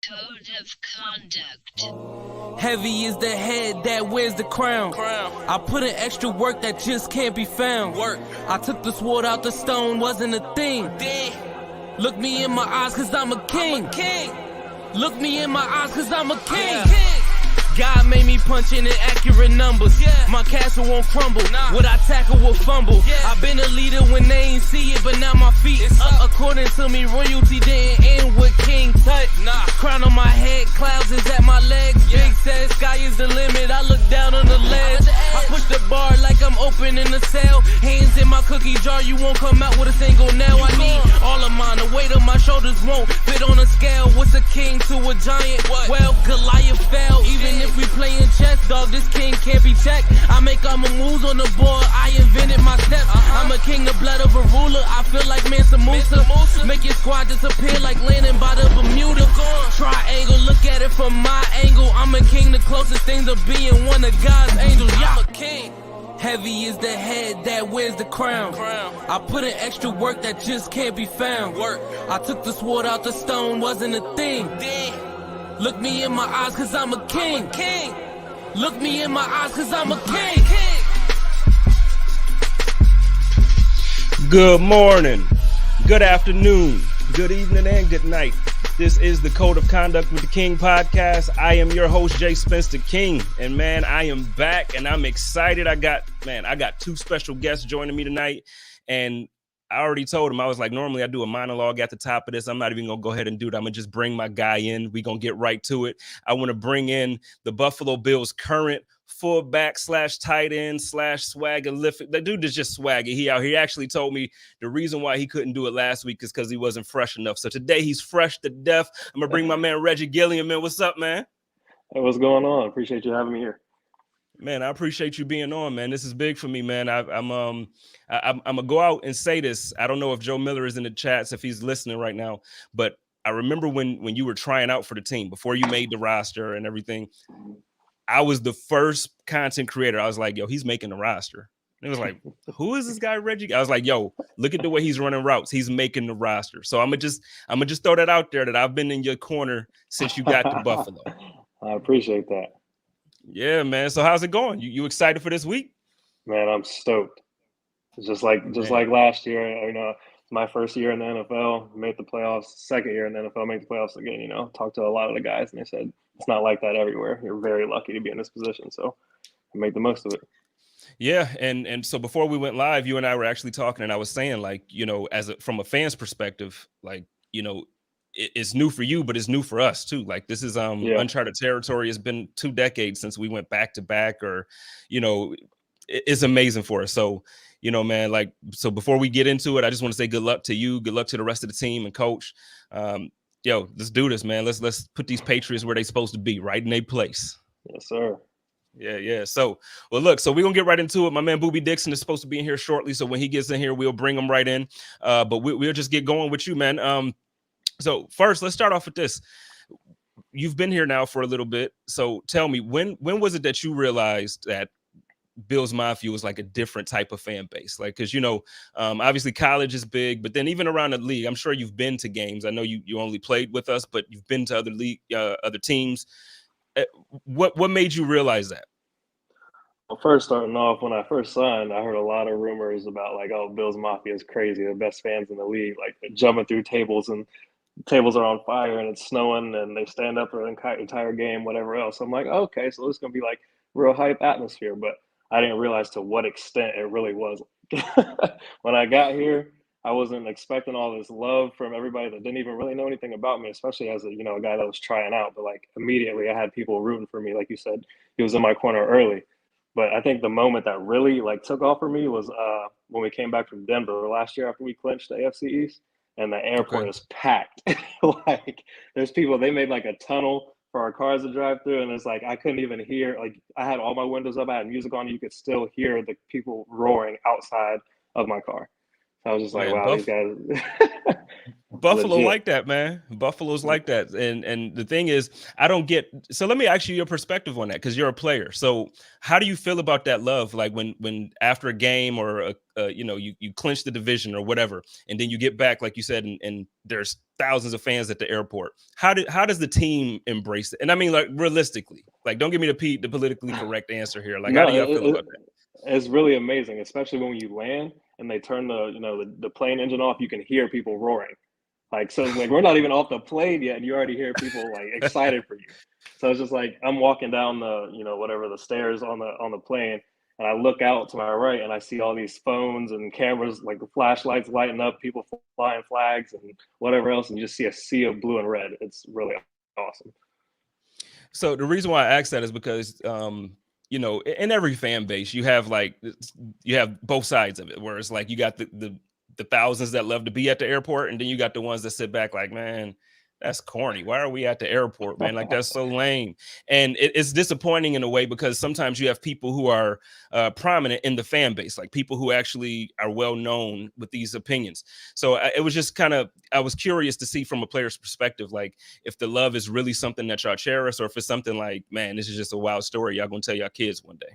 Code of conduct. Heavy is the head that wears the crown. I put in extra work that just can't be found. I took the sword out the stone, wasn't a thing. Look me in my eyes cause I'm a king. Look me in my eyes cause I'm a king. God made me punch in accurate numbers. My castle won't crumble. What I tackle will fumble. I've been a leader when they ain't see it, but now my feet up. According to me, royalty didn't end with King Tut. Crown on my head, clouds is at my legs. Big says sky is the limit. I look down on the ledge. I push the bar like I'm opening a cell. Hands in my cookie jar, you won't come out with a single nail. I need all of mine. The weight of my shoulders won't fit on a scale. What's a king to a giant? Well, Goliath fell. Even if we playing chess, dog, this king can't be checked. I make all my moves on the board, I invented my steps. I'm a king, the blood of a ruler. I feel like Mansa Musa. Make your squad disappear like landing by the Bermuda. Triangle, look at it from my angle. I'm a king, the closest thing to being one of God's angels. I'm a king. Heavy is the head that wears the crown. I put in extra work that just can't be found. I took the sword out the stone, wasn't a thing. Look me in my eyes cause I'm a king. Look me in my eyes cause I'm a king. Good morning, good afternoon, good evening, and good night. This is the Code of Conduct with the King podcast. I am your host, JSpenceTheKing, and man, I am back and I'm excited. I got two special guests joining me tonight, and I already told him, I was like, normally I do a monologue at the top of this. I'm not even going to go ahead and do it. I'm going to just bring my guy in. We're going to get right to it. I want to bring in the Buffalo Bills current fullback / tight end / swagger lift. That dude is just swagger. He out here. He actually told me the reason why he couldn't do it last week is because he wasn't fresh enough. So today he's fresh to death. I'm going to bring my man Reggie Gilliam in. What's up, man? Hey, what's going on? Appreciate you having me here. Man, I appreciate you being on, man. This is big for me, man. I'm gonna go out and say this. I don't know if Joe Miller is in the chats, if he's listening right now, but I remember when you were trying out for the team before you made the roster and everything. I was the first content creator. I was like, yo, he's making the roster. And it was like, who is this guy, Reggie? I was like, yo, look at the way he's running routes. He's making the roster. So I'm gonna just throw that out there that I've been in your corner since you got to Buffalo. I appreciate that. Yeah, man. So how's it going? You excited for this week? Man, I'm stoked. It's just like last year, it's my first year in the NFL, made the playoffs, second year in the NFL, made the playoffs again, talked to a lot of the guys and they said, it's not like that everywhere. You're very lucky to be in this position. So I made the most of it. Yeah. And so before we went live, you and I were actually talking and I was saying like, from a fan's perspective, like, it's new for you, but it's new for us too. Like this is uncharted territory. It's been 2 decades since we went back to back, or it's amazing for us. So man, like, so before we get into it, I just want to say good luck to you, good luck to the rest of the team and coach. Let's do this, man. Let's put these Patriots where they're supposed to be, right in their place. Yes, sir. Yeah. So we're gonna get right into it. My man Boobie Dixon is supposed to be in here shortly, so when he gets in here, we'll bring him right in. But we'll just get going with you, man. So first, let's start off with this. You've been here now for a little bit. So tell me, when was it that you realized that Bills Mafia was like a different type of fan base? Like, because, obviously college is big, but then even around the league, I'm sure you've been to games. I know you only played with us, but you've been to other teams. What made you realize that? Well, first, starting off, when I first signed, I heard a lot of rumors about like, oh, Bills Mafia is crazy, the best fans in the league, like jumping through tables and tables are on fire and it's snowing and they stand up for the entire game, whatever else. I'm like, okay, so it's going to be like real hype atmosphere. But I didn't realize to what extent it really was. When I got here, I wasn't expecting all this love from everybody that didn't even really know anything about me, especially as a guy that was trying out. But like immediately I had people rooting for me. Like you said, he was in my corner early. But I think the moment that really like took off for me was when we came back from Denver last year after we clinched the AFC East. And the airport is packed. Like there's people, they made like a tunnel for our cars to drive through. And it's like, I couldn't even hear, like I had all my windows up, I had music on, you could still hear the people roaring outside of my car. I was just like, Man, wow, these guys Buffalo legit. like that, man. Buffalo's like that. And the thing is, I don't get, so let me ask you your perspective on that, because you're a player. So how do you feel about that love? Like when after a game or you clinch the division or whatever, and then you get back, like you said, and there's thousands of fans at the airport. How does the team embrace it? And I mean, like, realistically, like, don't give me the politically correct answer here. Like, how No, do y'all feel about that? it's really amazing, especially when you land and they turn the plane engine off. You can hear people roaring. Like, so like we're not even off the plane yet, and you already hear people like excited for you. So it's just like I'm walking down the whatever the stairs on the plane, and I look out to my right and I see all these phones and cameras, like the flashlights lighting up, people flying flags and whatever else, and you just see a sea of blue and red. It's really awesome. So the reason why I asked that is because in every fan base you have both sides of it, where it's like you got the thousands that love to be at the airport, and then you got the ones that sit back like, man, that's corny. Why are we at the airport, man? Like, that's so lame. And it's disappointing in a way, because sometimes you have people who are prominent in the fan base, like people who actually are well known with these opinions. So it was just I was curious to see from a player's perspective, like, if the love is really something that y'all cherish, or if it's something like, man, this is just a wild story y'all gonna tell y'all kids one day.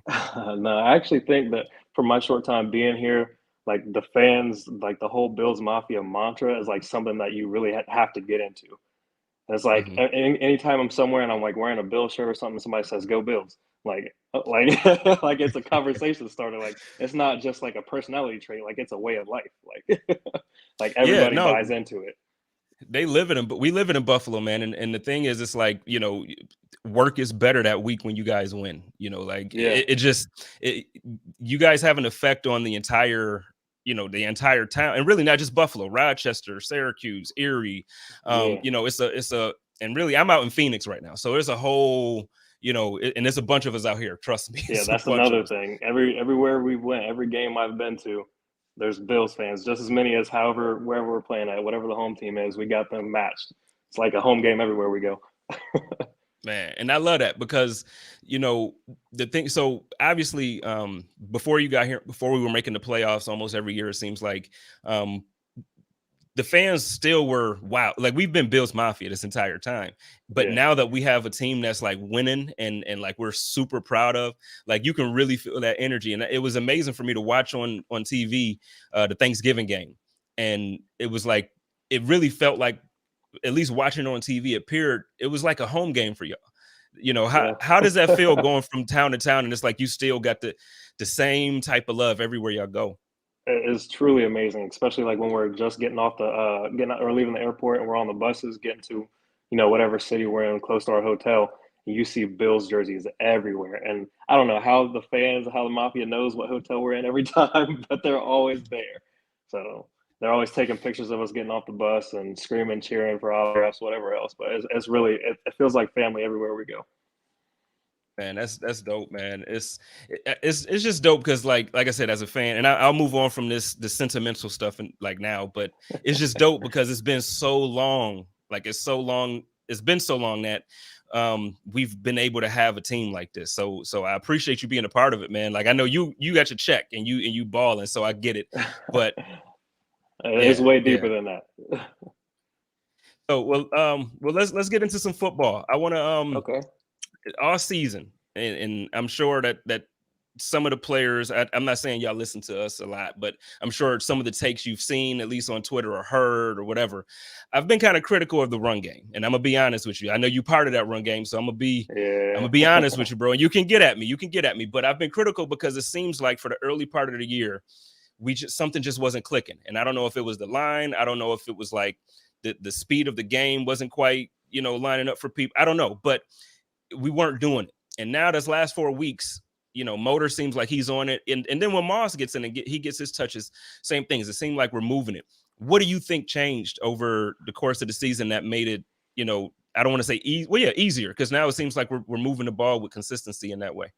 No, I actually think that for my short time being here, like the fans, like the whole Bills Mafia mantra is like something that you really have to get into. And it's like Mhm. anytime I'm somewhere and I'm like wearing a Bill shirt or something, somebody says "Go Bills," like like it's a conversation starter. Like it's not just like a personality trait, like it's a way of life. Like like Yeah, everybody no, buys into it. they live in them, but we live in Buffalo, man. And the thing is, it's like, work is better that week when you guys win. Like, Yeah, it you guys have an effect on the entire town, and really not just Buffalo, Rochester, Syracuse, Erie. yeah, It's a and really, I'm out in Phoenix right now, so there's a whole, and there's a bunch of us out here. Trust me, yeah. it's a That's bunch of another us. thing. Everywhere we went, every game I've been to, there's Bills fans, just as many as however wherever we're playing at, whatever the home team is, we got them matched. It's like a home game everywhere we go. Man, and I love that, because the thing, so obviously, before you got here, before we were making the playoffs almost every year, it seems like, um the fans still were wow. Like, we've been Bills Mafia this entire time, but Yeah, now that we have a team that's like winning, and like we're super proud of, like, you can really feel that energy. And it was amazing for me to watch on TV the Thanksgiving game, and it was like, it really felt like, at least watching it on TV, it was like a home game for y'all. yeah. How does that feel, going from town to town, and it's like you still got the same type of love everywhere y'all go? It is truly amazing, especially like when we're just getting off getting out or leaving the airport and we're on the buses getting to, whatever city we're in close to our hotel. And you see Bills jerseys everywhere. And I don't know how the Mafia knows what hotel we're in every time, but they're always there. So they're always taking pictures of us getting off the bus and screaming, cheering for autographs, whatever else. But it's really, it feels like family everywhere we go. Man, that's dope, man. It's just dope, because like I said, as a fan, and I'll move on from the sentimental stuff, and like now, but it's just dope because it's been so long. Like, it's been so long that we've been able to have a team like this. So I appreciate you being a part of it, man. Like, I know you got your check, and you balling, so I get it. But It's yeah, way yeah. deeper than that. So well, let's get into some football. I want to Okay. all season, and I'm sure that some of the players, I'm not saying y'all listen to us a lot, but I'm sure some of the takes you've seen, at least on Twitter or heard or whatever, I've been kind of critical of the run game, and I'm gonna be honest with you. I know you part of that run game, so I'm Yeah. gonna be honest with you, bro. And you can get at me, but I've been critical because it seems like for the early part of the year, something just wasn't clicking, and I don't know if it was the line, I don't know if it was like the speed of the game wasn't quite lining up for people. I don't know, but we weren't doing it. And now this last 4 weeks, Motor seems like he's on it. And then when Moss gets in and he gets his touches, same things. It seemed like we're moving it. What do you think changed over the course of the season that made it, I don't want to say easier, because now it seems like we're moving the ball with consistency in that way.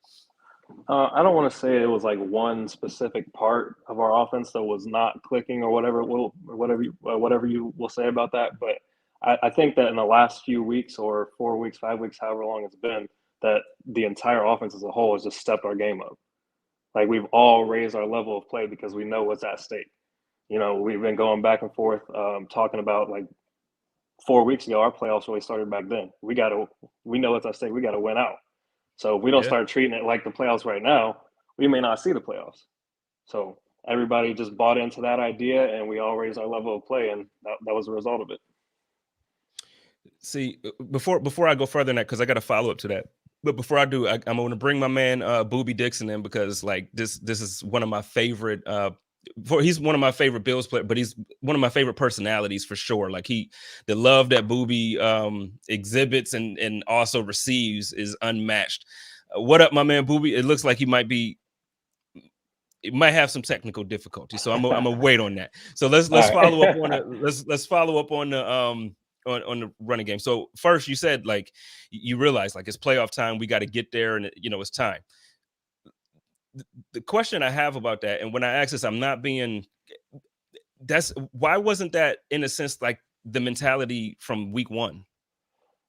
I don't want to say it was like one specific part of our offense that was not clicking or whatever you will say about that. But I think that in the last few weeks or 4 weeks, 5 weeks, however long it's been, that the entire offense as a whole has just stepped our game up. Like we've all raised our level of play because we know what's at stake. we've been going back and forth, talking about like 4 weeks ago, our playoffs really started back then. We know it's at stake. We got to win out. So if we don't start treating it like the playoffs right now, we may not see the playoffs. So everybody just bought into that idea, and we all raised our level of play, and that was the result of it. See, before I go further than that, because I got a follow up to that. But before I do, I'm going to bring my man Boobie Dixon in, because like this is one of my favorite. He's one of my favorite Bills players, but he's one of my favorite personalities for sure. Like the love that Boobie exhibits and also receives is unmatched. What up, my man Boobie? It looks like he might have some technical difficulty, so I'm gonna wait on that. So let's follow up on it. Let's follow up on the on the running game. So first, you said like you realize like it's playoff time, we got to get there, and it's time. The question I have about that, and when I ask this, I'm not being. That's why wasn't that in a sense like the mentality from week one?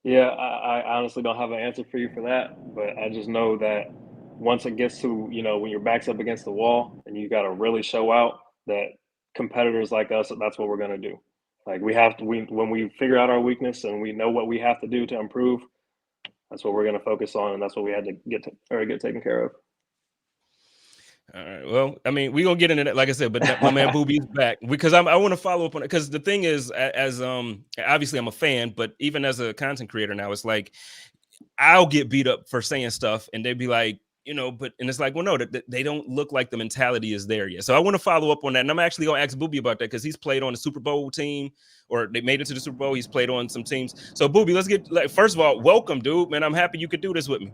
Yeah, I honestly don't have an answer for you for that, but I just know that once it gets to, when your back's up against the wall and you got to really show out, that competitors like us, that's what we're going to do. Like when we figure out our weakness and we know what we have to do to improve, that's what we're going to focus on, and that's what we had to get taken care of. All right. Well, I mean, we're gonna get into that, like I said, but my man Boobie's back, because I want to follow up on it, because the thing is, as obviously I'm a fan, but even as a content creator now, it's like I'll get beat up for saying stuff, and they'd be like, and it's like, well, no, they don't look like the mentality is there yet. So I want to follow up on that, and I'm actually gonna ask Boobie about that, because he's played on the Super Bowl team, or they made it to the Super Bowl. He's played on some teams. So Boobie, let's get first of all, welcome, dude. Man, I'm happy you could do this with me.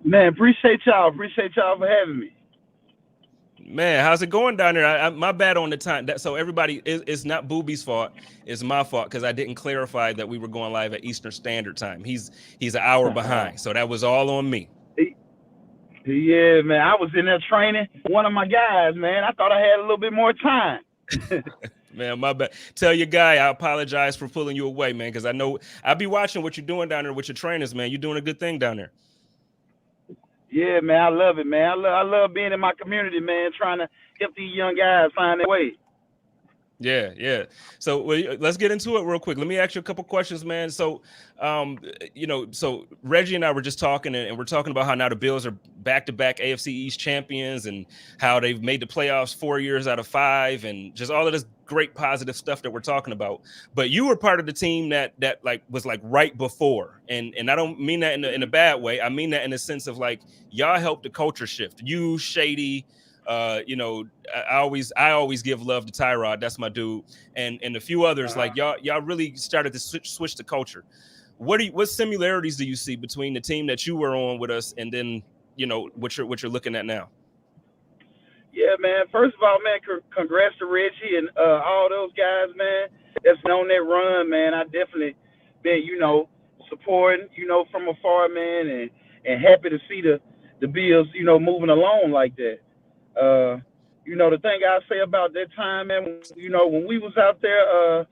Man, appreciate y'all for having me. Man, how's it going down there? My bad on the time. So everybody, it's not Boobie's fault. It's my fault, because I didn't clarify that we were going live at Eastern Standard Time. He's an hour behind, so that was all on me. Yeah, man, I was in there training one of my guys, man. I thought I had a little bit more time. Man, my bad. Tell your guy I apologize for pulling you away, man, because I know I'll be watching what you're doing down there with your trainers, man. You're doing a good thing down there. Yeah, man, I love it, man. I love being in my community, man, trying to help these young guys find their way. Yeah. So let's get into it real quick. Let me ask you a couple questions, man. So, so Reggie and I were just talking, and we're talking about how now the Bills are back-to-back AFC East champions, and how they've made the playoffs 4 years out of 5, and just all of this great positive stuff that we're talking about. But you were part of the team that like was like right before, and I don't mean that in a bad way. I mean that in the sense of like y'all helped the culture shift. You, Shady. I always give love to Tyrod. That's my dude, and a few others. Like y'all really started to switch the culture. What similarities do you see between the team that you were on with us and then what you're looking at now? Yeah, man. First of all, man, congrats to Reggie and all those guys, man, that's been on that run, man. I definitely been, supporting, from afar, man, and happy to see the Bills, moving along like that. The thing I say about that time, man, when we was out there,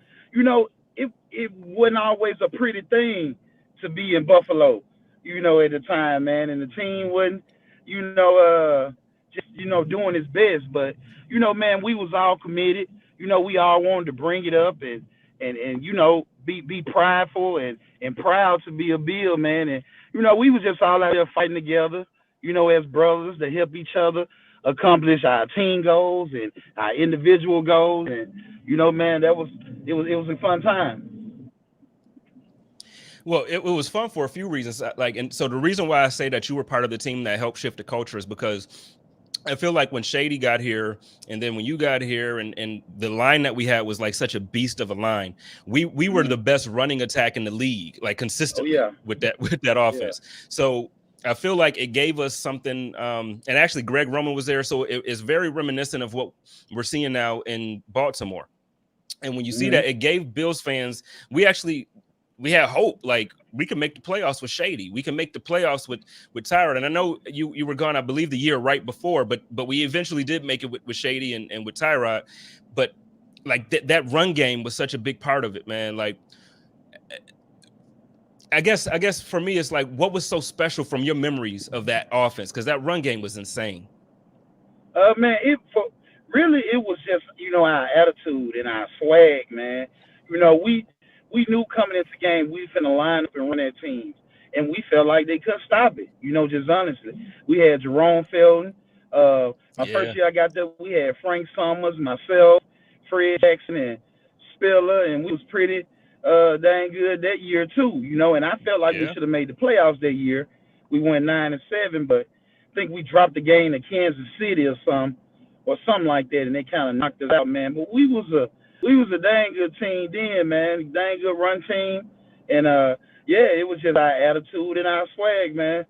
it wasn't always a pretty thing to be in Buffalo, at the time, man, and the team wasn't, just, doing its best. But, man, we was all committed. We all wanted to bring it up and be prideful and proud to be a Bill, man. And, we was just all out there fighting together, as brothers, to help each other accomplish our team goals and our individual goals. And, man, it was a fun time. Well, it was fun for a few reasons. And so the reason why I say that you were part of the team that helped shift the culture is because I feel like when Shady got here, and then when you got here, and the line that we had was like such a beast of a line. We were the best running attack in the league, like consistently with that offense. Yeah. So I feel like it gave us something, and actually Greg Roman was there, so it's very reminiscent of what we're seeing now in Baltimore. And when you see that, it gave Bills fans, we had hope, like we can make the playoffs with Shady. We can make the playoffs with Tyrod. And I know you were gone, I believe, the year right before, but we eventually did make it with Shady and with Tyrod. But like that run game was such a big part of it, man. Like, I guess for me, it's like, what was so special from your memories of that offense? Because that run game was insane. Man, really it was just, our attitude and our swag, man. We knew coming into the game we finna line up and run that team. And we felt like they couldn't stop it, just honestly. We had Jerome Felton. My Yeah, first year I got there, we had Frank Summers, myself, Fred Jackson, and Spiller, and we was pretty dang good that year too, and I felt like we yeah. should have made the playoffs that year. We went 9-7, but I think we dropped the game to Kansas City or something like that, and they kind of knocked us out, man. But we was a dang good team then, man. Dang good run team, and yeah, it was just our attitude and our swag, man.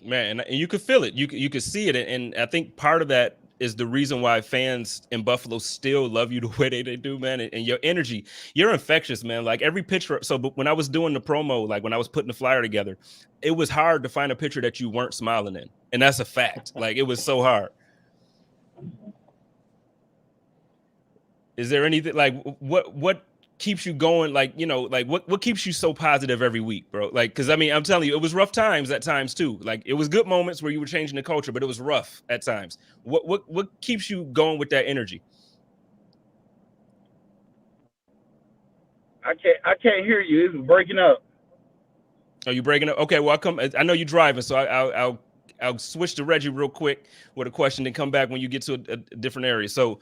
Man, and you could feel it. You could see it, and I think part of that is the reason why fans in Buffalo still love you the way they do, man. And your energy, you're infectious, man. Like every picture. So, but when I was doing the promo, like when I was putting the flyer together, it was hard to find a picture that you weren't smiling in, and that's a fact. Like it was so hard. Is there anything like what keeps you going? Like, like what keeps you so positive every week, bro? Like, cause I mean, I'm telling you, it was rough times at times too. Like it was good moments where you were changing the culture, but it was rough at times. What keeps you going with that energy? I can't hear you. It's breaking up. Are you breaking up? Okay, well, I know you're driving, so I'll switch to Reggie real quick with a question and come back when you get to a different area. So,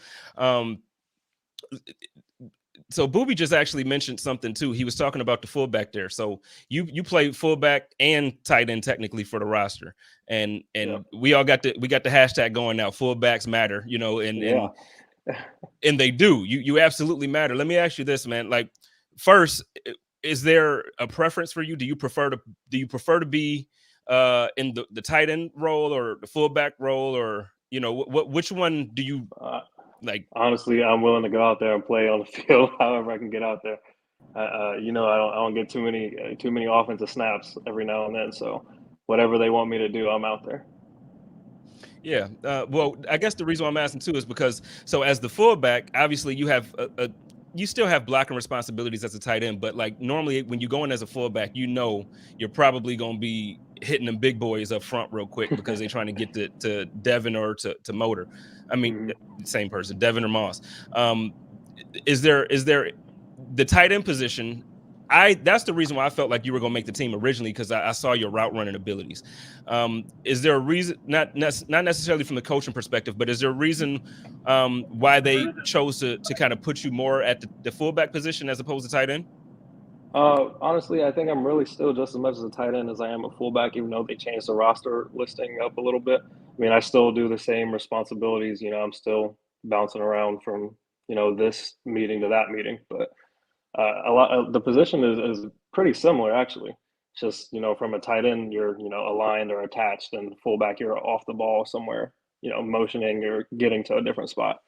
so Boobie just actually mentioned something too. He was talking about the fullback there. So you play fullback and tight end technically for the roster, and Yeah. we got the hashtag going now. Fullbacks matter, Yeah. and they do. You absolutely matter. Let me ask you this, man. Like, first, is there a preference for you? Do you prefer to be in the tight end role or the fullback role, or which one do you like? Honestly, I'm willing to go out there and play on the field however I can get out there. I don't get too many offensive snaps every now and then. So whatever they want me to do, I'm out there. Yeah. Well, I guess the reason why I'm asking too is because as the fullback, obviously you have you still have blocking responsibilities as a tight end, but like normally when you go in as a fullback, you're probably going to be hitting them big boys up front real quick because they're trying to get to Devin or to Motor. I mean, same person, Devin or Moss. Is there the tight end position? That's the reason why I felt like you were going to make the team originally, because I saw your route running abilities. Is there a reason, not necessarily from the coaching perspective, but is there a reason why they chose to kind of put you more at the fullback position as opposed to tight end? Honestly, I think I'm really still just as much as a tight end as I am a fullback, even though they changed the roster listing up a little bit. I mean, I still do the same responsibilities. I'm still bouncing around from, this meeting to that meeting, but a lot of the position is pretty similar actually. It's just, from a tight end, you're, aligned or attached, and fullback, you're off the ball somewhere, motioning or getting to a different spot.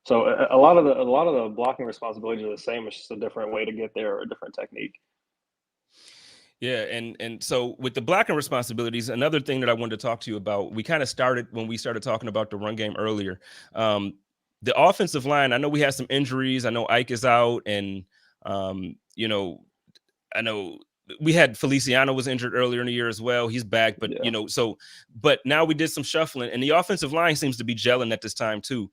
So a lot of the blocking responsibilities are the same. It's just a different way to get there or a different technique. Yeah, and so with the blocking responsibilities, another thing that I wanted to talk to you about, we kind of started when we started talking about the run game earlier. The offensive line, I know we had some injuries. I know Ike is out, and I know we had Feliciano was injured earlier in the year as well. He's back, but Yeah. but now we did some shuffling, and the offensive line seems to be gelling at this time too.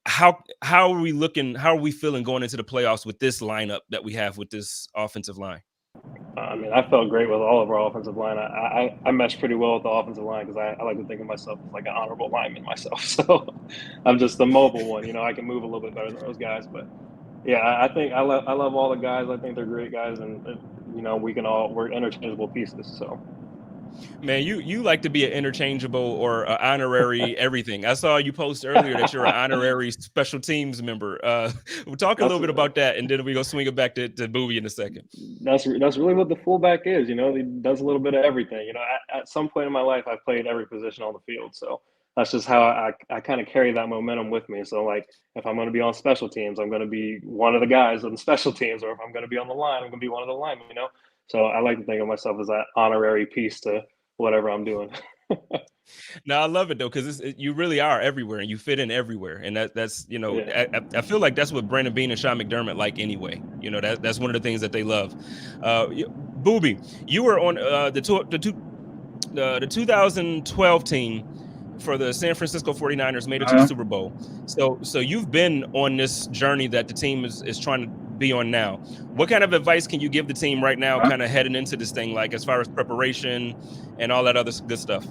How are we looking? How are we feeling going into the playoffs with this lineup that we have with this offensive line? I mean, I felt great with all of our offensive line. I meshed pretty well with the offensive line because I like to think of myself as like an honorable lineman myself. So I'm just the mobile one. I can move a little bit better than those guys. But yeah, I think I love all the guys. I think they're great guys, and we're interchangeable pieces. So. Man, you like to be an interchangeable or an honorary everything. I saw you post earlier that you're an honorary special teams member. We'll talk a little bit about that, and then we're going to swing it back to Boobie in a second. That's really what the fullback is. He does a little bit of everything. At some point in my life, I've played every position on the field. So that's just how I kind of carry that momentum with me. So, like, if I'm going to be on special teams, I'm going to be one of the guys on special teams, or if I'm going to be on the line, I'm going to be one of the linemen, So I like to think of myself as that honorary piece to whatever I'm doing. No, I love it though, because you really are everywhere and you fit in everywhere, and that's Yeah. I feel like that's what Brandon Beane and Sean McDermott like anyway. That's one of the things that they love. Boobie, you were on the 2012 team for the San Francisco 49ers, made it to the Super Bowl. So you've been on this journey that the team is trying to be on now. What kind of advice can you give the team right now, kind of heading into this thing, like as far as preparation and all that other good stuff?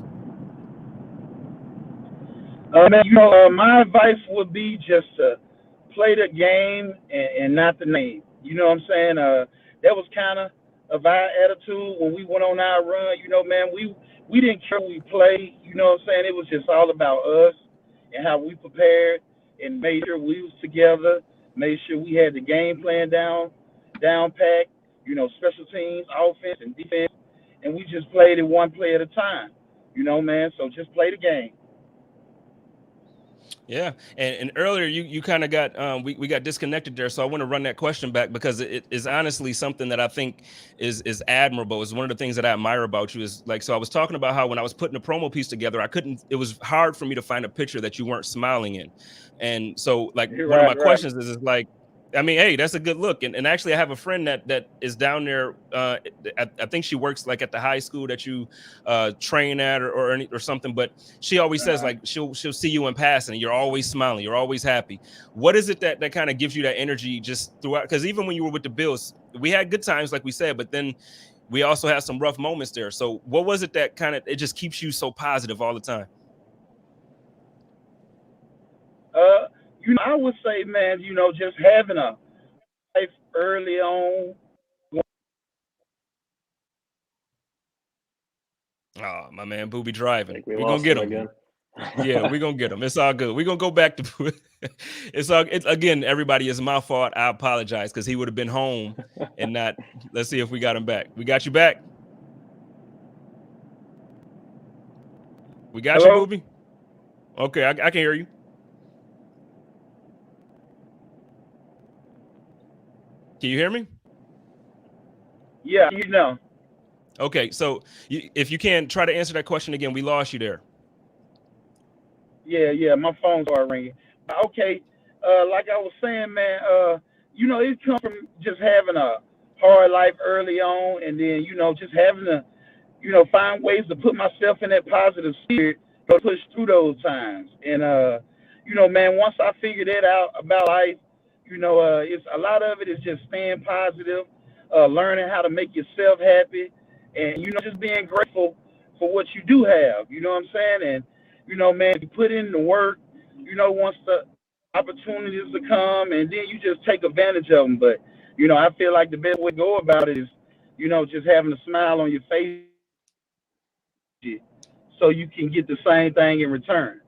Man, my advice would be just to play the game and not the name. You know what I'm saying? That was kind of our attitude when we went on our run. Man, we didn't care who we played. You know what I'm saying? It was just all about us and how we prepared and made sure we was together, made sure we had the game plan down packed, special teams, offense, and defense. And we just played it one play at a time, man. So just play the game. Yeah, and earlier you kind of got we got disconnected there, so I want to run that question back because it is honestly something that I think is admirable. Is one of the things that I admire about you is like, so I was talking about how when I was putting a promo piece together, it was hard for me to find a picture that you weren't smiling in, and so like one of my questions is like, I mean, hey, that's a good look. And actually, I have a friend that is down there. I think she works like at the high school that you train at or something. But she always says like she'll see you in passing and you're always smiling. You're always happy. What is it that kind of gives you that energy just throughout? Because even when you were with the Bills, we had good times, like we said, but then we also had some rough moments there. So what was it that kind of it just keeps you so positive all the time? I would say, man, just having a life early on. Oh, my man, Boobie driving. We're gonna get him again. Yeah, we're gonna get him. It's all good. We're gonna go back to it's again, everybody, it's my fault. I apologize because he would have been home and not. Let's see if we got him back. We got you back. We got Hello? you, Boobie. Okay, I can hear you. Can you hear me? Yeah, Okay, so if you can try to answer that question again, we lost you there. Yeah, my phone's all ringing. Okay, like I was saying, man, it comes from just having a hard life early on, and then just having to find ways to put myself in that positive spirit to push through those times. And man, once I figured that out about life, it's a lot of it is just staying positive, learning how to make yourself happy, and just being grateful for what you do have. You know what I'm saying? And man, you put in the work. Once the opportunities to come, and then you just take advantage of them. But I feel like the best way to go about it is just having a smile on your face, so you can get the same thing in return.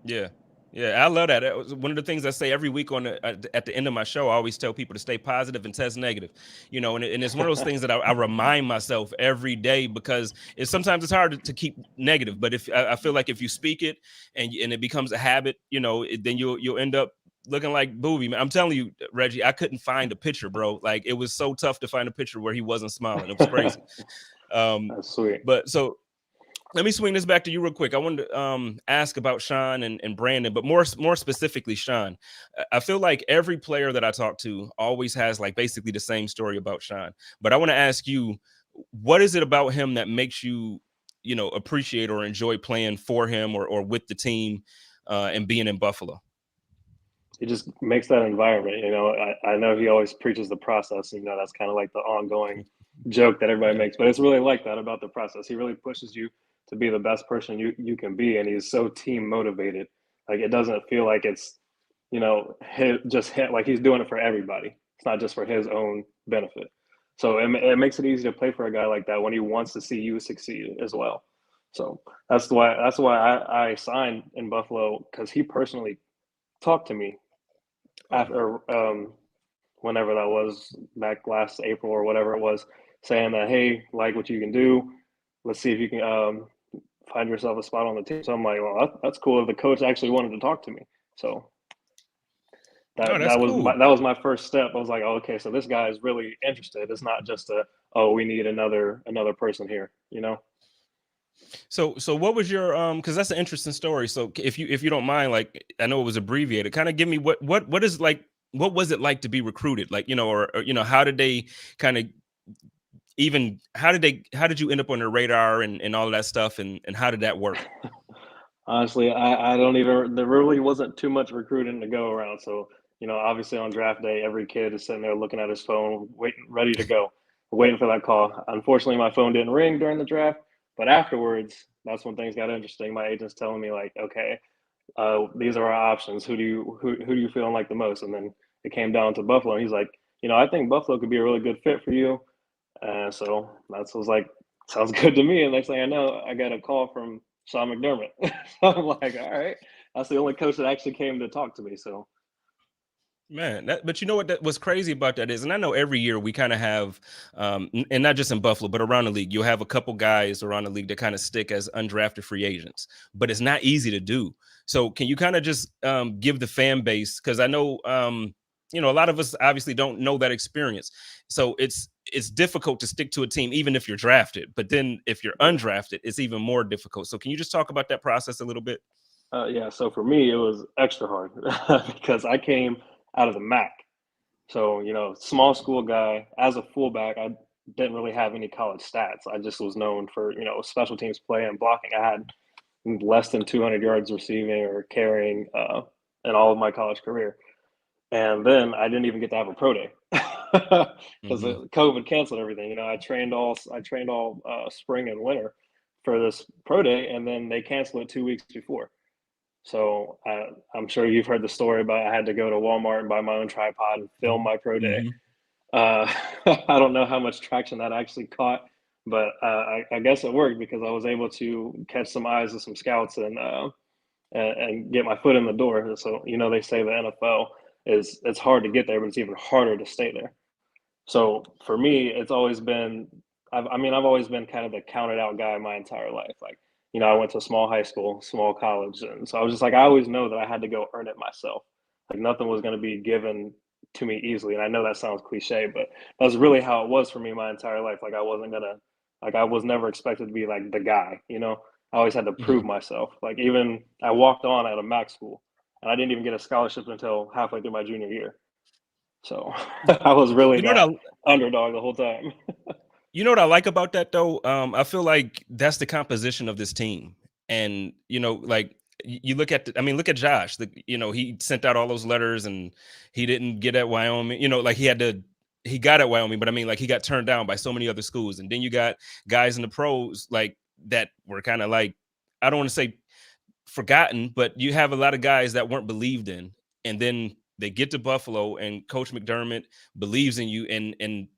Yeah, I love that. That was one of the things I say every week at the end of my show. I always tell people to stay positive and test negative, and it's one of those things that I remind myself every day because sometimes it's hard to keep negative. But if I feel like if you speak it and it becomes a habit, then you'll end up looking like Boobie. Man, I'm telling you, Reggie, I couldn't find a picture, bro. Like it was so tough to find a picture where he wasn't smiling. It was crazy. That's sweet. But so. Let me swing this back to you real quick. I wanted to ask about Sean and Brandon, but more specifically, Sean. I feel like every player that I talk to always has like basically the same story about Sean. But I want to ask you, what is it about him that makes you, appreciate or enjoy playing for him or with the team and being in Buffalo? It just makes that environment. I know he always preaches the process. That's kind of like the ongoing joke that everybody makes, but it's really like that about the process. He really pushes you to be the best person you can be, and he's so team motivated. Like it doesn't feel like it's like he's doing it for everybody. It's not just for his own benefit. So it makes it easy to play for a guy like that when he wants to see you succeed as well. So that's why I signed in Buffalo, because he personally talked to me after whenever that was, back last April or whatever it was, saying that, hey, like what you can do, let's see if you can find yourself a spot on the team. So I'm like, well, that's cool. The coach actually wanted to talk to me. So that was my first step. I was like, oh, okay, so this guy is really interested. It's not just we need another person here, So what was your because that's an interesting story. So if you don't mind, like I know it was abbreviated, kind of give me what is like, what was it like to be recruited? Like, or how did they kind of how did you end up on their radar and all of that stuff, and how did that work? Honestly, I don't even. There really wasn't too much recruiting to go around. So obviously on draft day, every kid is sitting there looking at his phone, waiting, ready to go, waiting for that call. Unfortunately, my phone didn't ring during the draft, but afterwards, that's when things got interesting. My agent's telling me like, okay, these are our options. Who do you feel like the most? And then it came down to Buffalo, and he's like, I think Buffalo could be a really good fit for you. So that was like, sounds good to me. And next thing I know, I got a call from Sean McDermott. So I'm like, all right, that's the only coach that actually came to talk to me. So Man, but you know what? What's crazy about that is, and I know every year we kind of have, and not just in Buffalo, but around the league, you'll have a couple guys around the league that kind of stick as undrafted free agents, but it's not easy to do. So can you kind of just give the fan base, because I know, a lot of us obviously don't know that experience. So it's difficult to stick to a team, even if you're drafted, but then if you're undrafted, it's even more difficult. So can you just talk about that process a little bit? yeah, so for me, it was extra hard because I came out of the MAC. So, small school guy. As a fullback, I didn't really have any college stats. I just was known for, special teams play and blocking. I had less than 200 yards receiving or carrying in all of my college career. And then I didn't even get to have a pro day because Mhm. COVID canceled everything. I trained all spring and winter for this pro day, and then they canceled it 2 weeks before. So I'm sure you've heard the story about I had to go to Walmart and buy my own tripod and film my pro day. Mhm. Uh, I don't know how much traction that actually caught, but I guess it worked because I was able to catch some eyes of some scouts and get my foot in the door. So they say the NFL it's hard to get there, but it's even harder to stay there. So for me, it's always been, I've always been kind of the counted out guy my entire life. Like, I went to a small high school, small college. And so I was just like, I always know that I had to go earn it myself. Like nothing was going to be given to me easily. And I know that sounds cliche, but that's really how it was for me my entire life. Like I was never expected to be like the guy. I always had to prove Mhm. myself. Like even I walked on at a MAC school and I didn't even get a scholarship until halfway through my junior year. So I was really You know what that I underdog the whole time. You know what I like about that though? I feel like that's the composition of this team. And like you look at look at Josh. He sent out all those letters and he didn't get at Wyoming. Like he got at Wyoming, but like he got turned down by so many other schools. And then you got guys in the pros like that were kind of like, I don't want to say forgotten, but you have a lot of guys that weren't believed in. And then they get to Buffalo and Coach McDermott believes in you, and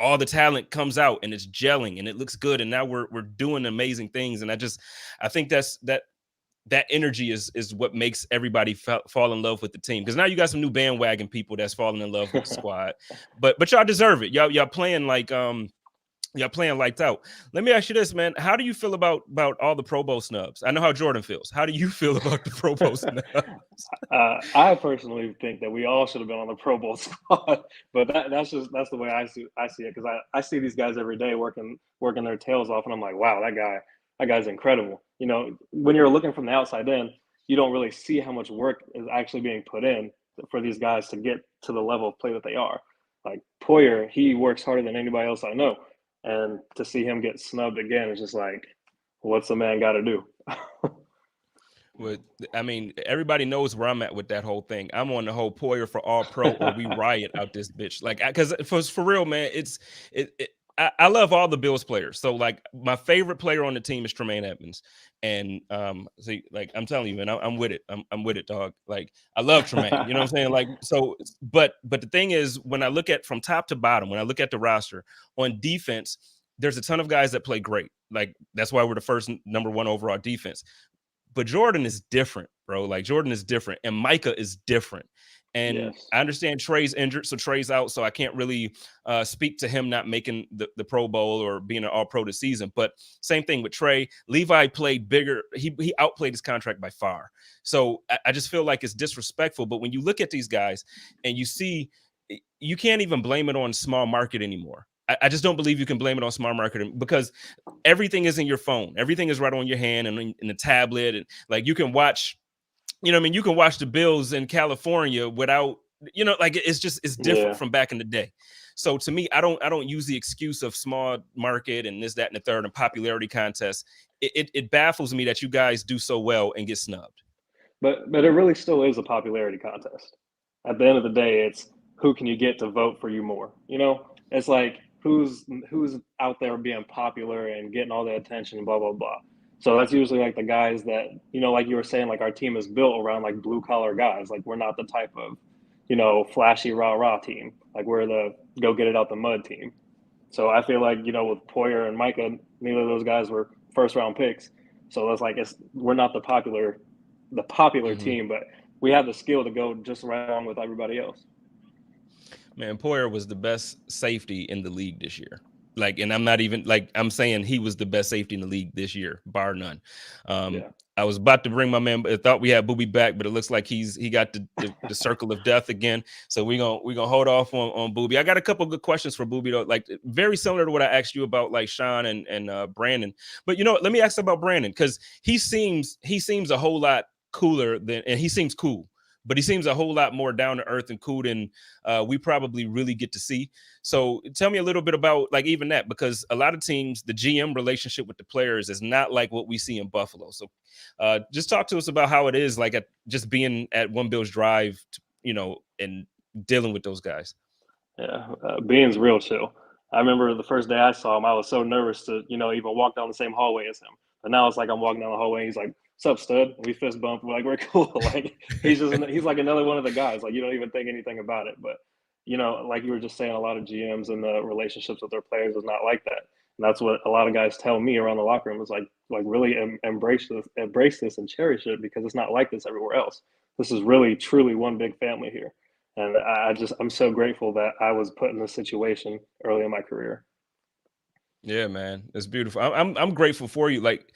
all the talent comes out and it's gelling and it looks good. And now we're doing amazing things. And I think that energy is what makes everybody fall in love with the team. Because now you got some new bandwagon people that's falling in love with the squad. But y'all deserve it. Y'all playing like y'all playing lights out. Let me ask you this, man. How do you feel about all the Pro Bowl snubs? I know how Jordan feels. How do you feel about the Pro Bowl snubs? I personally think that we all should have been on the Pro Bowl squad, but that's the way I see it because I see these guys every day working their tails off, and I'm like, wow, that guy's incredible. When you're looking from the outside in, you don't really see how much work is actually being put in for these guys to get to the level of play that they are. Like Poyer, he works harder than anybody else I know, and to see him get snubbed again is just like, what's the man got to do? With everybody knows where I'm at with that whole thing. I'm on the whole Poyer for all pro or we riot out this bitch. Like, because for real, man, I love all the Bills players. So like my favorite player on the team is Tremaine Edmonds. And see, like I'm telling you, man, I'm with it. I'm with it, dog. Like I love Tremaine. You know what I'm saying? Like, so but the thing is, when I look at from top to bottom, when I look at the roster on defense, there's a ton of guys that play great. Like that's why we're the first number one overall defense. But Jordan is different, bro. Like Jordan is different, and Micah is different. And Yes. I understand Trey's injured, so Trey's out, so I can't really speak to him not making the Pro Bowl or being an All-Pro this season. But same thing with Trey. Levi played bigger. He outplayed his contract by far. So I just feel like it's disrespectful. But when you look at these guys and you see, you can't even blame it on small market anymore. I just don't believe you can blame it on smart marketing because everything is in your phone. Everything is right on your hand and in the tablet. And like you can watch, you can watch the Bills in California without you know, like it's different from back in the day. So to me, I don't use the excuse of small market and this, that, and the third and popularity contests. It baffles me that you guys do so well and get snubbed. But it really still is a popularity contest. At the end of the day, it's who can you get to vote for you more. You know, it's like who's out there being popular and getting all the attention, blah blah blah. So that's usually like the guys that, you know, like you were saying, like our team is built around like blue collar guys. Like we're not the type of, you know, flashy rah rah team. Like we're the go get it out the mud team. So I feel like, you know, with Poyer and Micah, neither of those guys were first round picks. So it's like we're not the popular team, but we have the skill to go just right on with everybody else. Man, Poyer was the best safety in the league this year. Like, and I'm not even like, I'm saying he was the best safety in the league this year, bar none. I was about to bring my man, but I thought we had Boobie back, but it looks like he got the circle of death again. So we're gonna hold off on Boobie. I got a couple of good questions for Boobie though, like very similar to what I asked you about like Sean and Brandon. But you know, let me ask about Brandon, because he seems a whole lot cooler and he seems cool. But he seems a whole lot more down to earth and cool than we probably really get to see. So tell me a little bit about like even that, because a lot of teams, the GM relationship with the players is not like what we see in Buffalo. So just talk to us about how it is like just being at One Bills Drive, you know, and dealing with those guys. Yeah, Bean's real chill. I remember the first day I saw him, I was so nervous to, you know, even walk down the same hallway as him. But now it's like I'm walking down the hallway and he's like, "What's up, stud?" We fist bump. We're like, we're cool. Like he's like another one of the guys. Like you don't even think anything about it. But you know, like you were just saying, a lot of GMs and the relationships with their players is not like that. And that's what a lot of guys tell me around the locker room is like really embrace this and cherish it, because it's not like this everywhere else. This is really truly one big family here. And I'm so grateful that I was put in this situation early in my career. Yeah, man, it's beautiful. I'm grateful for you. Like,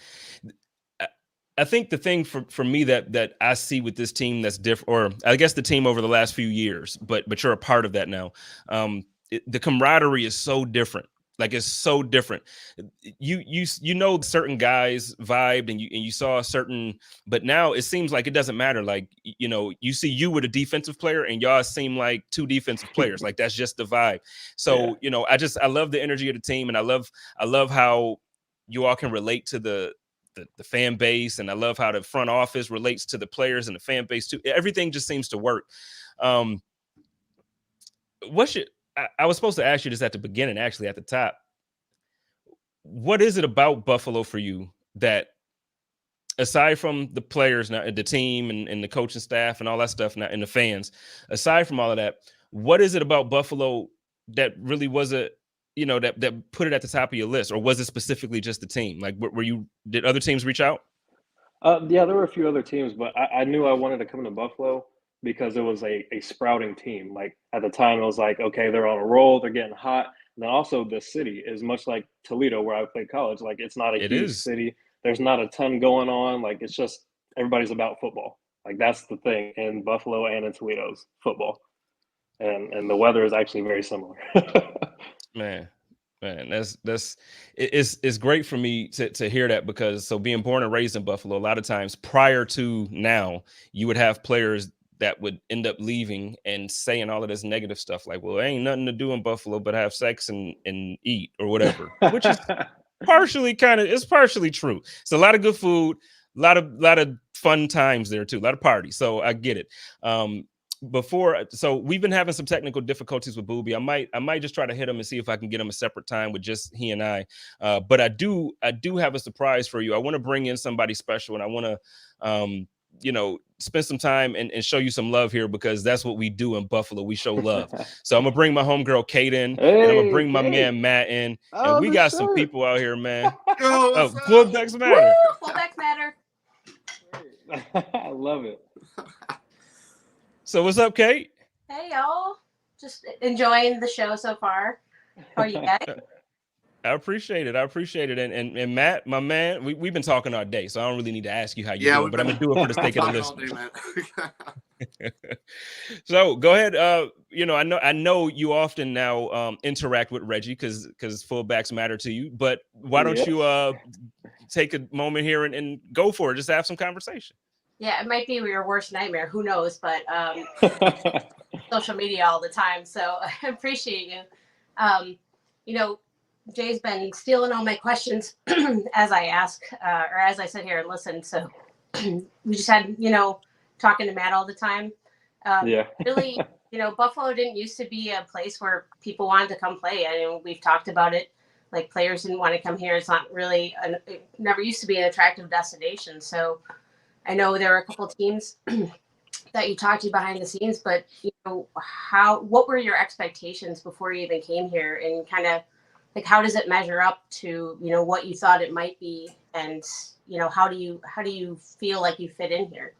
I think the thing for me that I see with this team that's different, or I guess the team over the last few years, but you're a part of that now. The camaraderie is so different. Like it's so different. You know certain guys vibed and you saw a certain, but now it seems like it doesn't matter. Like, you know, you see you with a defensive player and y'all seem like two defensive players. Like that's just the vibe. So, yeah. You know, I love the energy of the team, and I love how you all can relate to the fan base, and I love how the front office relates to the players and the fan base too. Everything just seems to work. I was supposed to ask you this at the beginning, actually at the top. What is it about Buffalo for you that, aside from the players, now the team and the coaching staff and all that stuff now, and the fans, aside from all of that, what is it about Buffalo that really was that put it at the top of your list? Or was it specifically just the team? Like, did other teams reach out? Yeah, there were a few other teams, but I knew I wanted to come to Buffalo because it was a sprouting team. Like at the time, it was like, okay, they're on a roll, they're getting hot. And then also the city is much like Toledo, where I played college. Like it's not a huge city. There's not a ton going on. Like it's just everybody's about football. Like that's the thing in Buffalo and in Toledo's football. And the weather is actually very similar. Man, it's great for me to hear that, because being born and raised in Buffalo, a lot of times prior to now, you would have players that would end up leaving and saying all of this negative stuff like, well, ain't nothing to do in Buffalo but have sex and eat or whatever, which is partially true. It's a lot of good food, a lot of fun times there too, a lot of parties. So I get it. So we've been having some technical difficulties with Boobie. I might just try to hit him and see if I can get him a separate time with just he and I. But I do have a surprise for you. I want to bring in somebody special, and I want to spend some time and show you some love here, because that's what we do in Buffalo. We show love. So I'm gonna bring my homegirl Kate in, and I'm gonna bring my man Matt in, and we got some people out here, man. Fullbacks matter. Fullbacks matter. I love it. So what's up, Kate? Hey, y'all. Just enjoying the show so far. How are you guys? I appreciate it. And Matt, my man, we've been talking all day, so I don't really need to ask you how you're doing, but I'm going to do it for the sake of the listeners. So go ahead. I know you often now interact with Reggie because fullbacks matter to you, but why don't you take a moment here and go for it? Just have some conversation. Yeah, it might be your worst nightmare. Who knows? But social media all the time. So I appreciate you. You know, Jay's been stealing all my questions as I ask, or as I sit here and listen. So we just had, talking to Matt all the time. Yeah. Really, Buffalo didn't used to be a place where people wanted to come play. I mean, we've talked about it. Like players didn't want to come here. It's not really, it never used to be an attractive destination. So I know there were a couple teams that you talked to behind the scenes, but what were your expectations before you even came here, and kind of like how does it measure up to what you thought it might be, and how do you feel like you fit in here?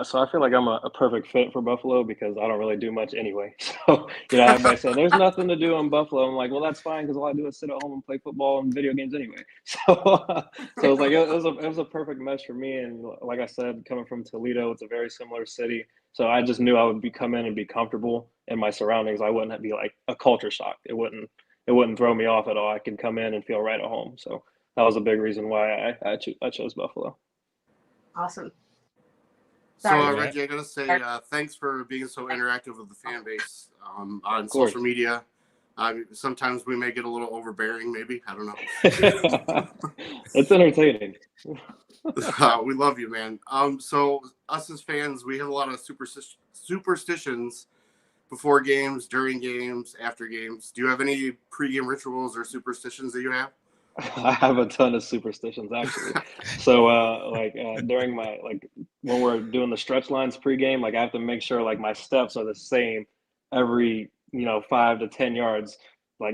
So I feel like I'm a perfect fit for Buffalo because I don't really do much anyway. So, everybody said there's nothing to do in Buffalo. I'm like, well, that's fine because all I do is sit at home and play football and video games anyway. So it was like it was a perfect mesh for me. And like I said, coming from Toledo, it's a very similar city. So I just knew I would come in and be comfortable in my surroundings. I wouldn't be like a culture shock. It wouldn't throw me off at all. I could come in and feel right at home. So that was a big reason why I chose Buffalo. Awesome. So, Sorry. Reggie, I gotta say, thanks for being so interactive with the fan base on social media. Sometimes we may get a little overbearing, maybe. I don't know. It's entertaining. We love you, man. So us as fans, we have a lot of superstitions before games, during games, after games. Do you have any pregame rituals or superstitions that you have? I have a ton of superstitions actually. So during my when we're doing the stretch lines pregame, I have to make sure my steps are the same every 5 to 10 yards,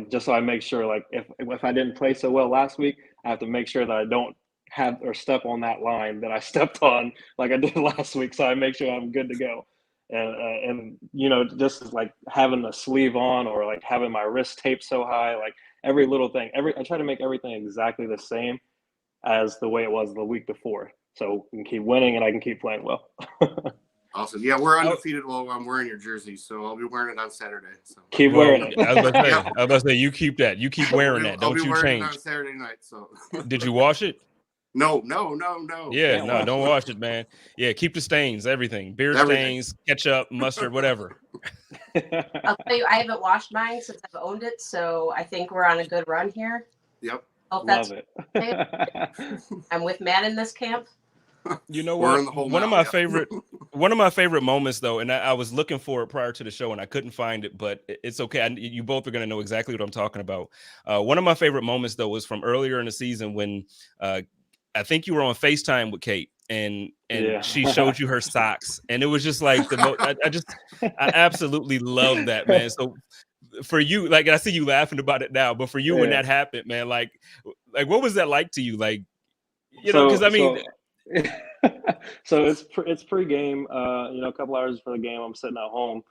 just so I make sure if I didn't play so well last week, I have to make sure that I don't have or step on that line that I stepped on like I did last week, so I make sure I'm good to go. And just having the sleeve on or having my wrist taped so high, every little thing, I try to make everything exactly the same as the way it was the week before, so we can keep winning and I can keep playing well. Awesome. Yeah, we're undefeated while I'm wearing your jersey, so I'll be wearing it on Saturday. So keep wearing it. I was about to say, you keep that. You keep wearing that. Don't you change. It on Saturday night. So did you wash it? No. Yeah, no, don't wash it, man. Yeah, keep the stains, everything. Beer stains, ketchup, mustard, whatever. I'll tell you, I haven't washed mine since I've owned it, so I think we're on a good run here. Yep. Love it. I'm with Matt in this camp. You know what? One of my favorite moments, though, and I was looking for it prior to the show and I couldn't find it, but it's okay. You both are going to know exactly what I'm talking about. One of my favorite moments, though, was from earlier in the season when I think you were on FaceTime with Kate and she showed you her socks, and it was just like the most. I absolutely love that, man. So for you, I see you laughing about it now, but for you when that happened, man, what was that like to you? Because I mean. So it's pregame, a couple hours before the game, I'm sitting at home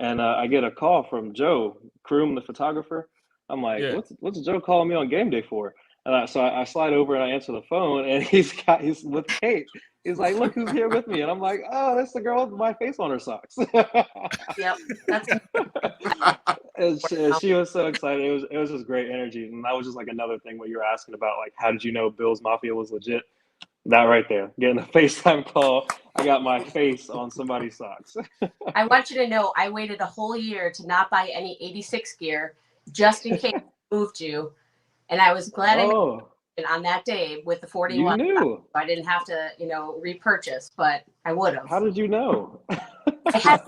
and I get a call from Joe Kroom, the photographer. I'm like, what's Joe calling me on game day for? And so I slide over and I answer the phone, and he's with Kate. He's like, look who's here with me. And I'm like, oh, that's the girl with my face on her socks. Yep. And she was so excited. It was just great energy. And that was just another thing what you were asking about, how did you know Bill's Mafia was legit? That right there, getting a FaceTime call, I got my face on somebody's socks. I want you to know I waited a whole year to not buy any 86 gear just in case I moved you. And I was glad I on that day with the 41. You knew. I didn't have to, repurchase, but I would have. How did you know? I had,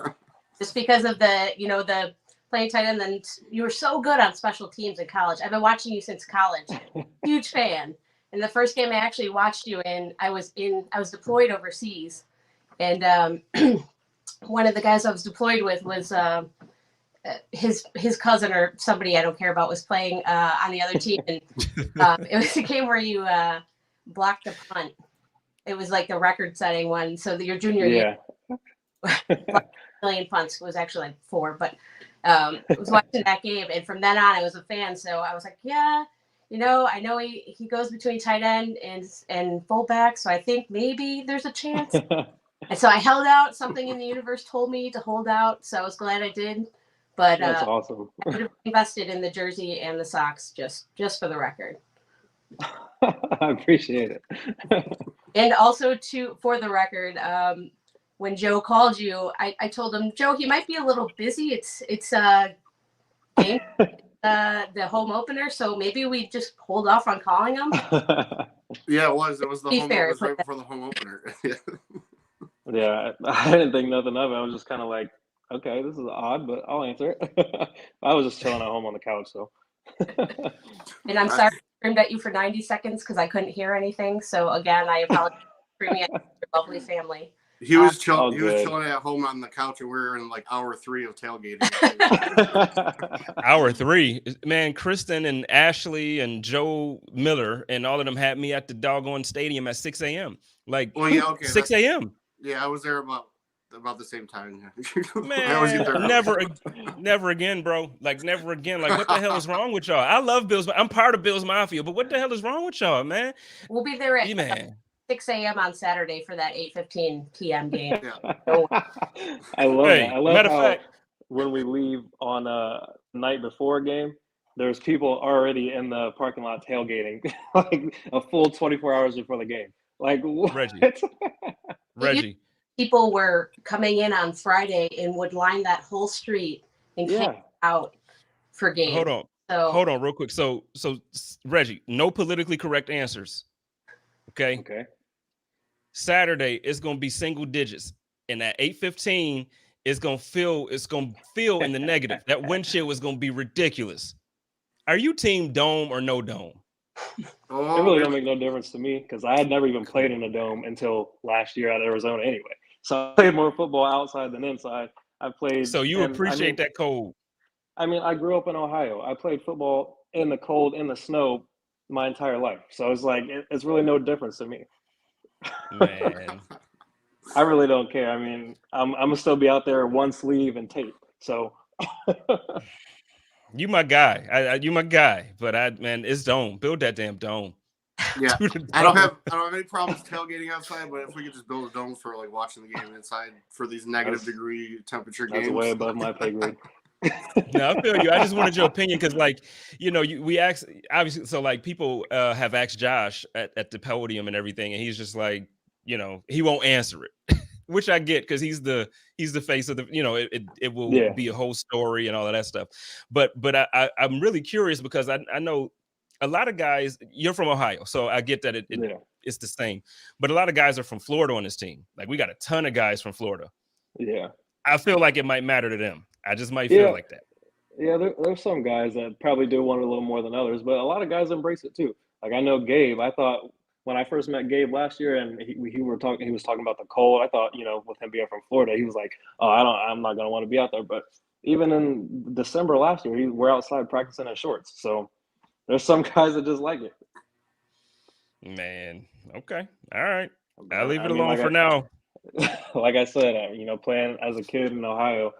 just because of the playing tight end. And you were so good on special teams in college. I've been watching you since college. Huge fan. And the first game I actually watched you in, I was deployed overseas, and one of the guys I was deployed with was his cousin or somebody I don't care about was playing on the other team, and it was a game where you blocked a punt. It was like the record-setting one. So your junior year, 1 million punts was actually 4, but I was watching that game, and from then on I was a fan. So I was like, yeah. I know he goes between tight end and fullback, so I think maybe there's a chance. And so I held out. Something in the universe told me to hold out, so I was glad I did. But that's awesome. I would have invested in the jersey and the socks just for the record. I appreciate it. And also, for the record, when Joe called you, I told him, Joe, he might be a little busy. It's game, the home opener, so maybe we just hold off on calling him. Yeah, it was. It was Be home. fair, It was right before the home opener. Yeah, I didn't think nothing of it. I was just kind of like, okay, this is odd, but I'll answer it. I was just chilling at home on the couch, so. And I'm sorry I screamed at you for 90 seconds because I couldn't hear anything. So again, I apologize for screaming at your lovely family. He was chilling. He was chilling at home on the couch, and we were in like hour 3 of tailgating. Hour 3, man. Kristen and Ashley and Joe Miller and all of them had me at the doggone stadium at 6 a.m. Like, well, yeah, okay, 6 a.m. Yeah, I was there about the same time. Man, never again, bro. Like, never again. Like, what the hell is wrong with y'all? I love Bills. I'm part of Bills Mafia, but what the hell is wrong with y'all, man? We'll be there at 6 a.m. on Saturday for that 8:15 p.m. game. Yeah. I love that. I love how when we leave on a night before a game, there's people already in the parking lot tailgating, like a full 24 hours before the game. Like, what? Reggie. People were coming in on Friday and would line that whole street and camp out for games. Hold on real quick. So Reggie, no politically correct answers. Okay. Saturday it's gonna be single digits, and at 8:15 it's gonna feel in the negative. That wind chill is gonna be ridiculous. Are you team dome or no dome? It really don't make no difference to me because I had never even played in a dome until last year at Arizona anyway. So I played more football outside than inside. I played. So you appreciate that cold. I mean, I grew up in Ohio. I played football in the cold, in the snow my entire life. So it's like, it's really no difference to me. Man. I really don't care. I mean, I'm gonna still be out there one sleeve and tape. So you my guy. You my guy. But man, it's dome. Build that damn dome. Yeah, I don't have any problems tailgating outside, but if we could just build a dome for like watching the game inside for these negative degree temperature games. That's way above my pay grade. No, I feel you. I just wanted your opinion because, like, you know, we asked, obviously, so like people have asked Josh at the podium and everything, and he's just like, you know, he won't answer it, which I get because he's the face of the, you know, it will be a whole story and all of that stuff. But I'm really curious because I know a lot of guys. You're from Ohio, so I get that it's the same. But a lot of guys are from Florida on this team. Like, we got a ton of guys from Florida. Yeah, I feel like it might matter to them. I just might feel like that. Yeah, there's some guys that probably do want it a little more than others, but a lot of guys embrace it too. Like, I know Gabe. I thought when I first met Gabe last year, and he was talking about the cold. I thought, you know, with him being from Florida, he was like, "Oh, I'm not gonna want to be out there." But even in December last year, we're outside practicing in shorts. So there's some guys that just like it. Man, okay, all right. I'll leave it alone for now. Like I said, you know, playing as a kid in Ohio,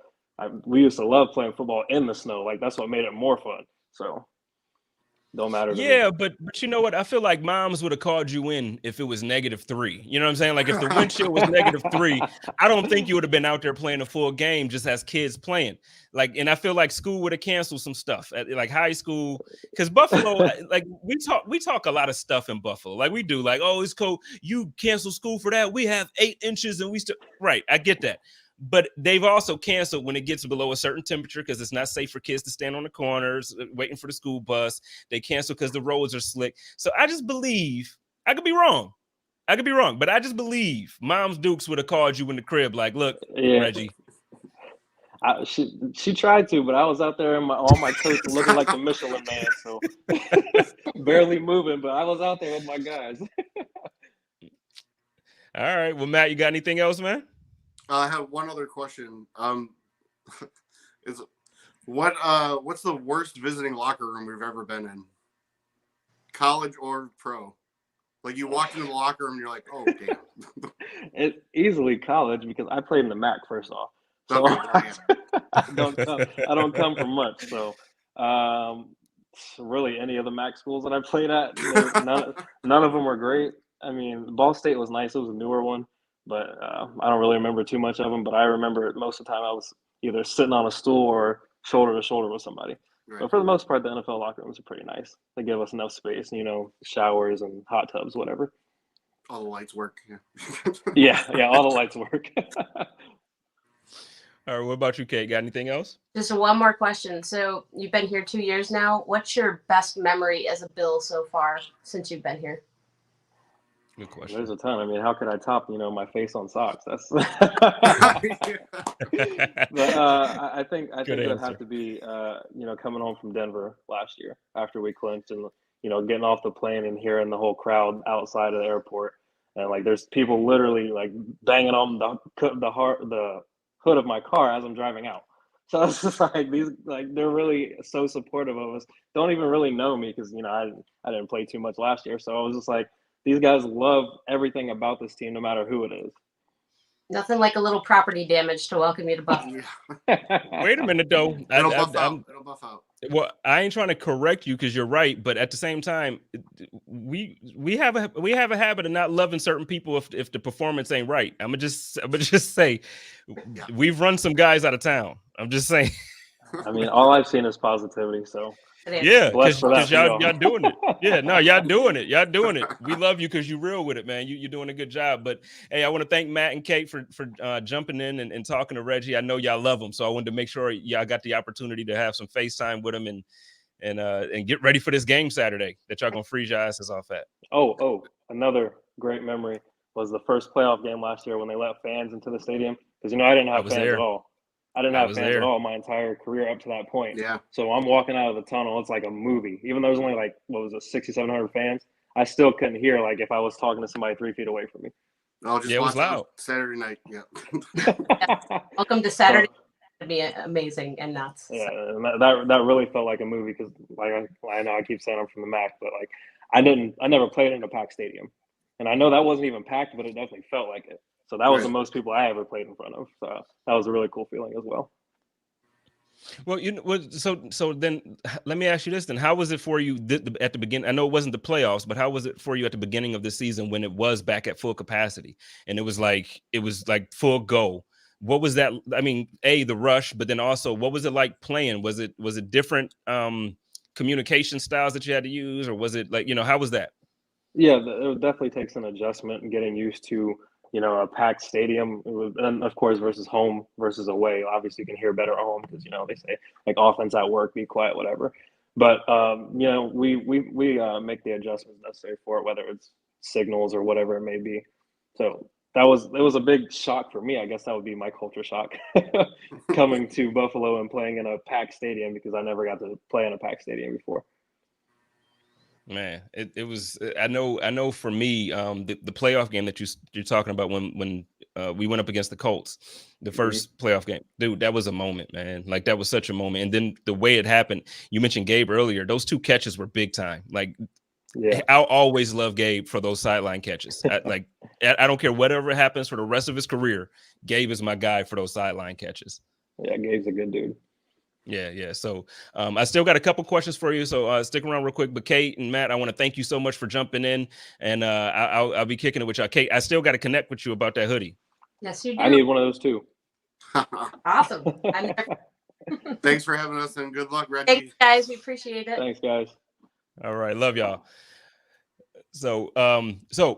we used to love playing football in the snow. Like, that's what made it more fun. So don't matter to me. but you know what? I feel like moms would have called you in if it was -3. You know what I'm saying? Like, if the wind chill was -3, I don't think you would have been out there playing a full game just as kids playing. Like, and I feel like school would have canceled some stuff at like high school, because Buffalo, like we talk a lot of stuff in Buffalo. Like, we do, like, oh, it's cold. You cancel school for that. We have 8 inches and we still right. I get that. But they've also canceled when it gets below a certain temperature because it's not safe for kids to stand on the corners waiting for the school bus. They cancel because the roads are slick. So I just believe, I could be wrong, but I just believe Mom's Dukes would have called you in the crib like, look, Reggie. She tried to, but I was out there in all my coats looking like the Michelin Man, so barely moving, but I was out there with my guys. All right. Well, Matt, you got anything else, man? I have one other question. What's the worst visiting locker room we've ever been in? College or pro? Like, you walk into the locker room and you're like, oh, damn. It's easily college because I played in the MAC first off. So I don't come from much. So really any of the MAC schools that I played at, none of them were great. I mean, Ball State was nice. It was a newer one. But I don't really remember too much of them. But I remember most of the time I was either sitting on a stool or shoulder to shoulder with somebody. Right. But for the most part, the NFL locker rooms are pretty nice. They give us enough space, you know, showers and hot tubs, whatever. All the lights work. Yeah, all the lights work. All right, what about you, Kate? Got anything else? Just one more question. So you've been here 2 years now. What's your best memory as a Bill so far since you've been here? Good question. There's a ton. I mean, how could I top, my face on socks? That's. But I think it would have to be, coming home from Denver last year after we clinched, and getting off the plane and hearing the whole crowd outside of the airport, and like there's people literally like banging on the hood of my car as I'm driving out. So it's just like they're really so supportive of us. Don't even really know me because I didn't play too much last year, so I was just like, these guys love everything about this team, no matter who it is. Nothing like a little property damage to welcome you to Buffalo. Wait a minute, though. It'll buff out. Well, I ain't trying to correct you because you're right, but at the same time, we have a habit of not loving certain people if the performance ain't right. I'm gonna just say, we've run some guys out of town. I'm just saying. I mean, all I've seen is positivity, so. Yeah, because y'all doing it. Yeah, no, y'all doing it. Y'all doing it. We love you because you're real with it, man. You're doing a good job. But hey, I want to thank Matt and Kate for jumping in and talking to Reggie. I know y'all love him, so I wanted to make sure y'all got the opportunity to have some FaceTime with him and get ready for this game Saturday that y'all gonna freeze your asses off at. Oh, another great memory was the first playoff game last year when they let fans into the stadium, because I didn't have fans at all. I didn't have fans at all my entire career up to that point. Yeah. So I'm walking out of the tunnel. It's like a movie. Even though there's only 6,700 fans, I still couldn't hear if I was talking to somebody 3 feet away from me. Oh, just watch loud. Saturday night. Yeah. Welcome to Saturday. It'd be amazing and nuts. Yeah, and that really felt like a movie because I know I keep saying I'm from the MAC, but I never played in a packed stadium, and I know that wasn't even packed, but it definitely felt like it. So that was the most people I ever played in front of. So that was a really cool feeling as well. Well, so then let me ask you this then. How was it for you at the beginning? I know it wasn't the playoffs, but how was it for you at the beginning of the season when it was back at full capacity and it was like full go? What was that? I mean, the rush, but then also what was it like playing? Was it different communication styles that you had to use, or was it how was that? Yeah, it definitely takes an adjustment and getting used to a packed stadium, and of course versus home versus away. Obviously, you can hear better at home because they say offense at work, be quiet, whatever. But we make the adjustments necessary for it, whether it's signals or whatever it may be. So it was a big shock for me. I guess that would be my culture shock coming to Buffalo and playing in a packed stadium because I never got to play in a packed stadium before. Man, it was. I know. For me, the playoff game that you're talking about when we went up against the Colts, the first playoff game, dude, that was a moment, man. Like that was such a moment. And then the way it happened, you mentioned Gabe earlier. Those 2 catches were big time. I'll always love Gabe for those sideline catches. I don't care whatever happens for the rest of his career. Gabe is my guy for those sideline catches. Yeah, Gabe's a good dude. Yeah. So I still got a couple questions for you. So stick around real quick. But Kate and Matt, I want to thank you so much for jumping in. And I'll be kicking it with y'all. Kate, I still got to connect with you about that hoodie. Yes, you do. I need one of those too. Awesome. Thanks for having us and good luck, Reggie. Thanks, guys. We appreciate it. Thanks, guys. All right. Love y'all. So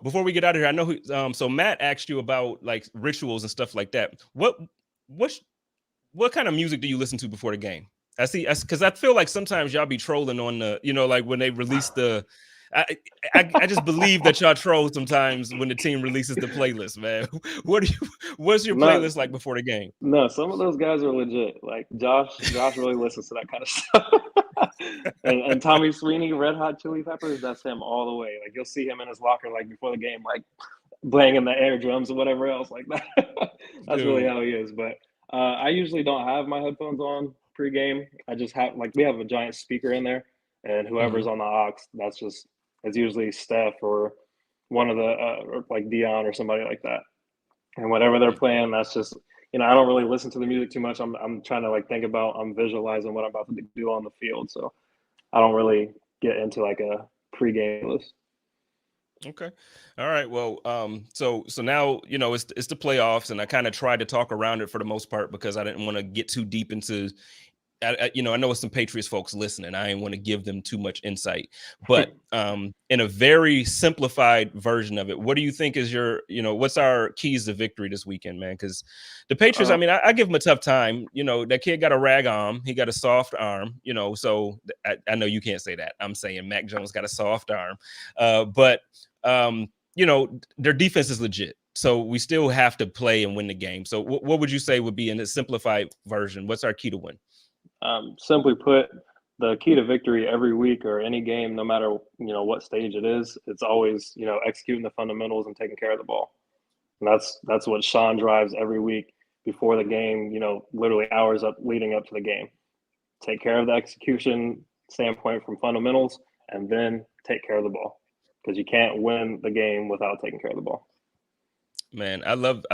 before we get out of here, I know so Matt asked you about rituals and stuff like that. What kind of music do you listen to before the game? Because I feel like sometimes y'all be trolling on the, when they release the, I just believe that y'all troll sometimes when the team releases the playlist, man. What's your playlist like before the game? No, some of those guys are legit. Like Josh really listens to that kind of stuff. and Tommy Sweeney, Red Hot Chili Peppers, that's him all the way. Like you'll see him in his locker before the game, playing in the air drums or whatever else like that. That's really how he is. But I usually don't have my headphones on pregame. I just have we have a giant speaker in there, and whoever's on the aux, it's usually Steph or one of the or Dion or somebody like that. And whatever they're playing, that's just I don't really listen to the music too much. I'm trying to think about, I'm visualizing what I'm about to do on the field, so I don't really get into a pregame list. Okay. All right. Well, so now, it's the playoffs, and I kind of tried to talk around it for the most part because I didn't want to get too deep into, I know it's some Patriots folks listening. I ain't want to give them too much insight, but in a very simplified version of it, what do you think is what's our keys to victory this weekend, man? Because the Patriots, I give them a tough time. That kid got a rag arm. He got a soft arm, so I know you can't say that. I'm saying Mac Jones got a soft arm, but their defense is legit. So we still have to play and win the game. So what would you say would be in a simplified version? What's our key to win? Simply put, the key to victory every week or any game, no matter what stage it is, it's always executing the fundamentals and taking care of the ball. And that's what Sean drives every week before the game. Literally hours leading up to the game. Take care of the execution standpoint from fundamentals, and then take care of the ball, because you can't win the game without taking care of the ball. Man, I love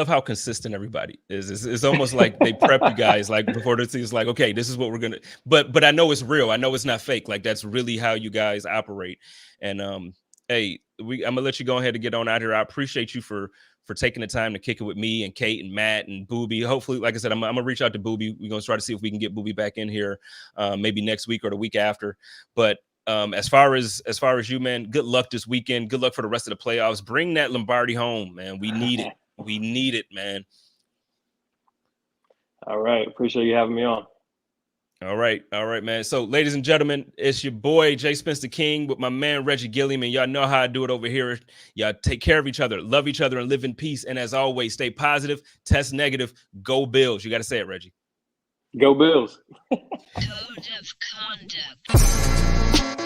how consistent everybody is. It's almost like they prep you guys like before the season. It's like, okay, this is what we're gonna. But I know it's real. I know it's not fake. Like that's really how you guys operate. And hey, I'm gonna let you go ahead and get on out here. I appreciate you for taking the time to kick it with me and Kate and Matt and Boobie. Hopefully, like I said, I'm gonna reach out to Boobie. We're gonna try to see if we can get Boobie back in here, maybe next week or the week after. But as far as you, man, good luck this weekend. Good luck for the rest of the playoffs. Bring that Lombardi home, man. We need it. We need it, man. All right. Appreciate you having me on. All right, man. So, ladies and gentlemen, it's your boy, JSpenceTheKing, with my man, Reggie Gilliam, and y'all know how I do it over here. Y'all take care of each other, love each other, and live in peace. And as always, stay positive, test negative, go Bills. You got to say it, Reggie. Go Bills. Code of conduct.